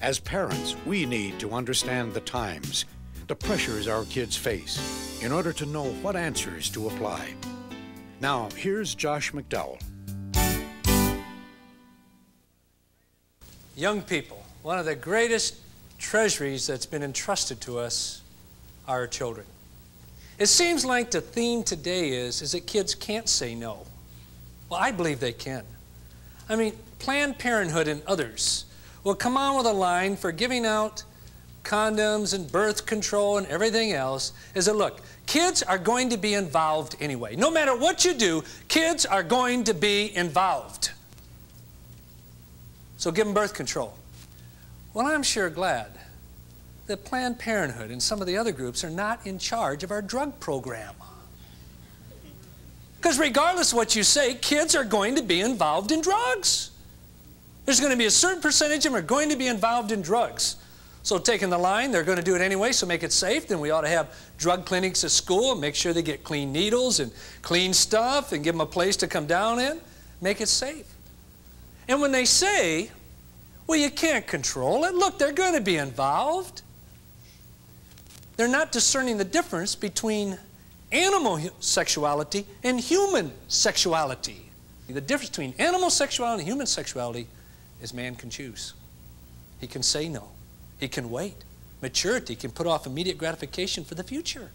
As parents, we need to understand the times, the pressures our kids face, in order to know what answers to apply. Now, here's Josh McDowell. Young people, one of the greatest treasuries that's been entrusted to us are our children. It seems like the theme today is that kids can't say no. Well, I believe they can. I mean, Planned Parenthood and others will come on with a line for giving out condoms and birth control and everything else, is that, look, kids are going to be involved anyway. No matter what you do, kids are going to be involved. So give them birth control. Well, I'm sure glad that Planned Parenthood and some of the other groups are not in charge of our drug program. Because regardless of what you say, kids are going to be involved in drugs. There's going to be a certain percentage of them are going to be involved in drugs. So taking the line, they're going to do it anyway, so make it safe. Then we ought to have drug clinics at school and make sure they get clean needles and clean stuff and give them a place to come down in. Make it safe. And when they say, well, you can't control it, look, they're going to be involved. They're not discerning the difference between animal sexuality and human sexuality. The difference between animal sexuality and human sexuality is man can choose. He can say no. He can wait. Maturity can put off immediate gratification for the future.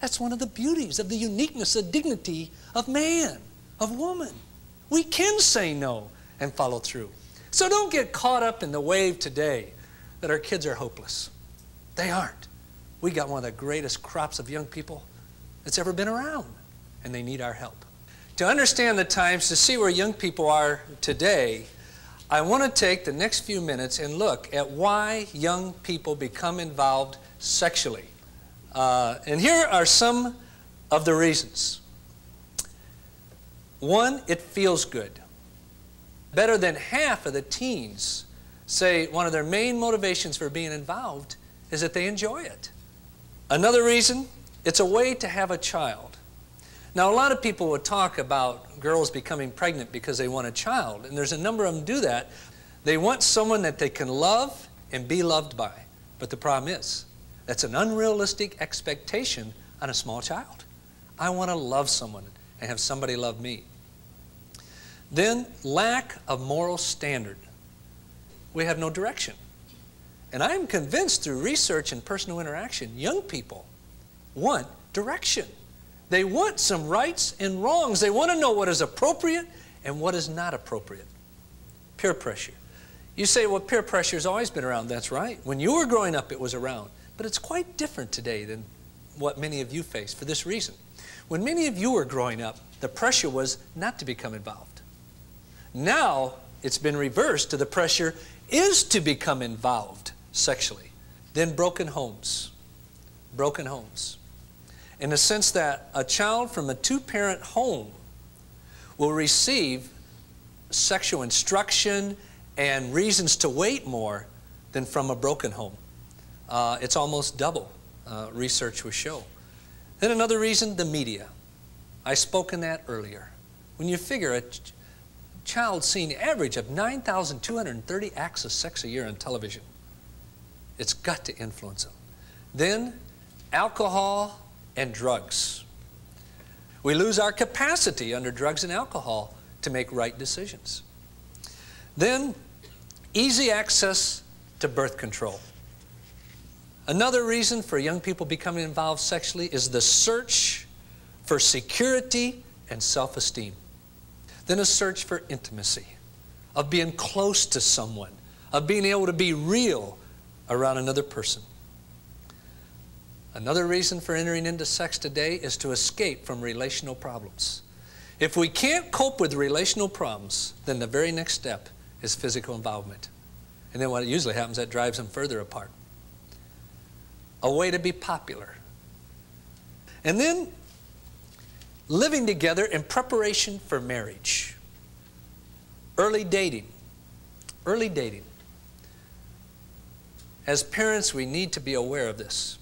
That's one of the beauties of the uniqueness, the dignity of man, of woman. We can say no and follow through. So don't get caught up in the wave today that our kids are hopeless. They aren't. We got one of the greatest crops of young people that's ever been around, and they need our help. To understand the times, to see where young people are today, I want to take the next few minutes and look at why young people become involved sexually. And here are some of the reasons. One, it feels good. Better than half of the teens say one of their main motivations for being involved is that they enjoy it. Another reason, it's a way to have a child. Now, a lot of people would talk about girls becoming pregnant because they want a child, and there's a number of them do that. They want someone that they can love and be loved by. But the problem is, that's an unrealistic expectation on a small child. I want to love someone and have somebody love me. Then, lack of moral standard. We have no direction. And I'm convinced through research and personal interaction, young people want direction. They want some rights and wrongs. They want to know what is appropriate and what is not appropriate. Peer pressure. You say, well, peer pressure has always been around. That's right. When you were growing up, it was around. But it's quite different today than what many of you face for this reason. When many of you were growing up, the pressure was not to become involved. Now, it's been reversed to the pressure is to become involved sexually. Then broken homes. Broken homes. In the sense that a child from a two-parent home will receive sexual instruction and reasons to wait more than from a broken home. It's almost double, research will show. Then another reason, the media. I spoke in that earlier. When you figure a child seeing an average of 9,230 acts of sex a year on television, it's got to influence them. Then alcohol and drugs. We lose our capacity under drugs and alcohol to make right decisions. Then, easy access to birth control. Another reason for young people becoming involved sexually is the search for security and self-esteem. Then a search for intimacy, of being close to someone, of being able to be real around another person. Another reason for entering into sex today is to escape from relational problems. If we can't cope with relational problems, then the very next step is physical involvement. And then what usually happens, that drives them further apart. A way to be popular. And then living together in preparation for marriage. Early dating. Early dating. As parents, we need to be aware of this.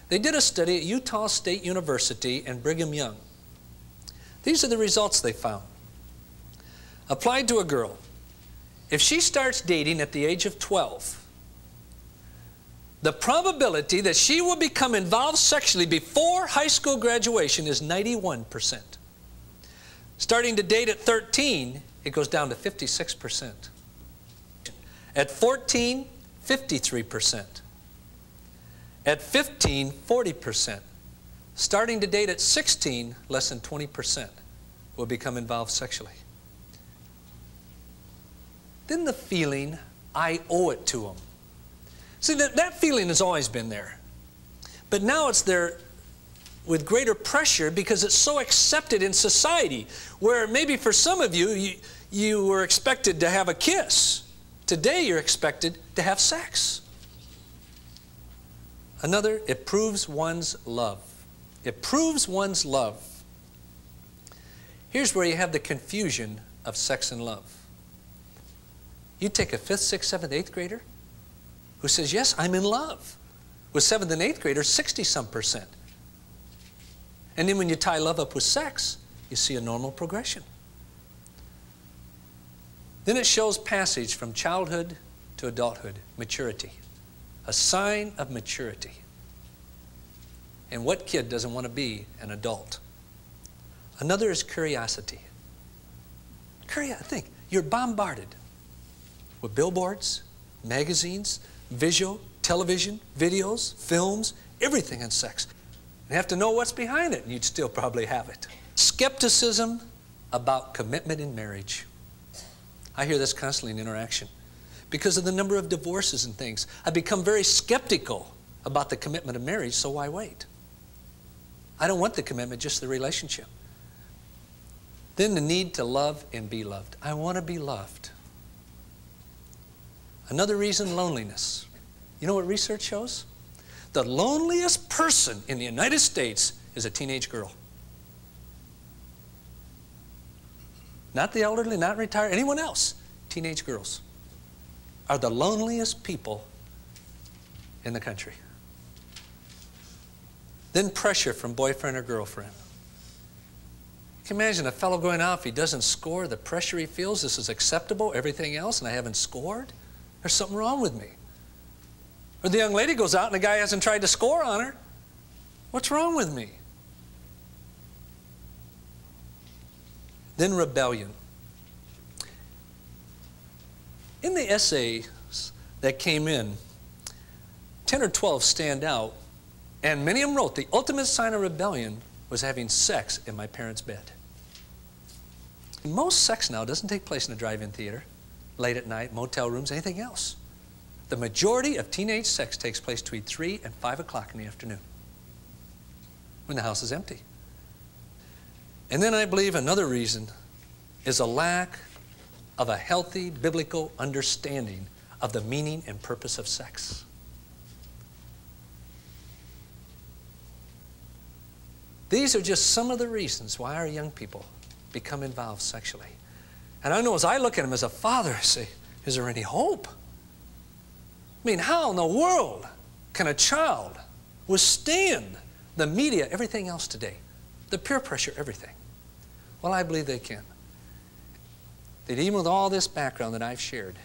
They did a study at Utah State University and Brigham Young. These are the results they found. Applied to a girl. If she starts dating at the age of 12, the probability that she will become involved sexually before high school graduation is 91%. Starting to date at 13, it goes down to 56%. At 14, 53%. At 15, 40%. Starting to date at 16, less than 20% will become involved sexually. Then the feeling, I owe it to them. See, that feeling has always been there. But now it's there with greater pressure because it's so accepted in society, where maybe for some of you, you were expected to have a kiss. Today you're expected to have sex. Another, it proves one's love. It proves one's love. Here's where you have the confusion of sex and love. You take a 5th, 6th, 7th, 8th grader who says, yes, I'm in love. With 7th and 8th graders, 60-some%. And then when you tie love up with sex, you see a normal progression. Then it shows passage from childhood to adulthood, maturity. A sign of maturity. And what kid doesn't want to be an adult? Another is curiosity. Think, you're bombarded with billboards, magazines, visual, television, videos, films, everything on sex. You have to know what's behind it, and you'd still probably have it. Skepticism about commitment in marriage. I hear this constantly in interaction. Because of the number of divorces and things, I've become very skeptical about the commitment of marriage, so why wait? I don't want the commitment, just the relationship. Then the need to love and be loved. I want to be loved. Another reason, loneliness. You know what research shows? The loneliest person in the United States is a teenage girl. Not the elderly, not retired, anyone else. Teenage girls are the loneliest people in the country. Then pressure from boyfriend or girlfriend. You can imagine a fellow going out, if he doesn't score, the pressure he feels, this is acceptable, everything else, and I haven't scored? There's something wrong with me. Or the young lady goes out and the guy hasn't tried to score on her. What's wrong with me? Then rebellion. In the essays that came in, 10 or 12 stand out, and many of them wrote, the ultimate sign of rebellion was having sex in my parents' bed. Most sex now doesn't take place in a drive-in theater, late at night, motel rooms, anything else. The majority of teenage sex takes place between 3 and 5 o'clock in the afternoon, when the house is empty. And then I believe another reason is a lack of a healthy biblical understanding of the meaning and purpose of sex. These are just some of the reasons why our young people become involved sexually. And I know as I look at them as a father, I say, is there any hope? I mean, how in the world can a child withstand the media, everything else today, the peer pressure, everything? Well, I believe they can. That even with all this background that I've shared,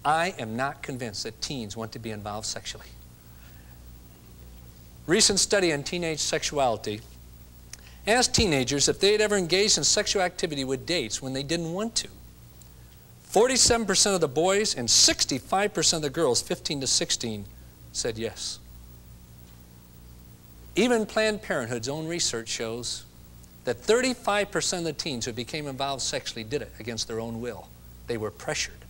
I am not convinced that teens want to be involved sexually. Recent study on teenage sexuality asked teenagers if they had ever engaged in sexual activity with dates when they didn't want to. 47% of the boys and 65% of the girls, 15 to 16, said yes. Even Planned Parenthood's own research shows that 35% of the teens who became involved sexually did it against their own will. They were pressured.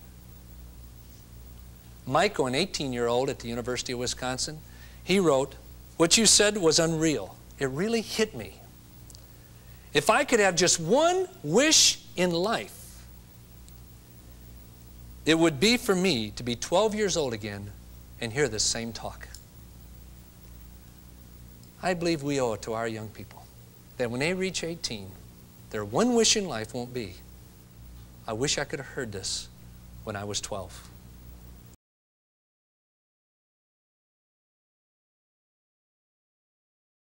Michael, an 18-year-old at the University of Wisconsin, he wrote, "What you said was unreal. It really hit me. If I could have just one wish in life, it would be for me to be 12 years old again and hear this same talk." I believe we owe it to our young people that when they reach 18, their one wish in life won't be, I wish I could have heard this when I was 12.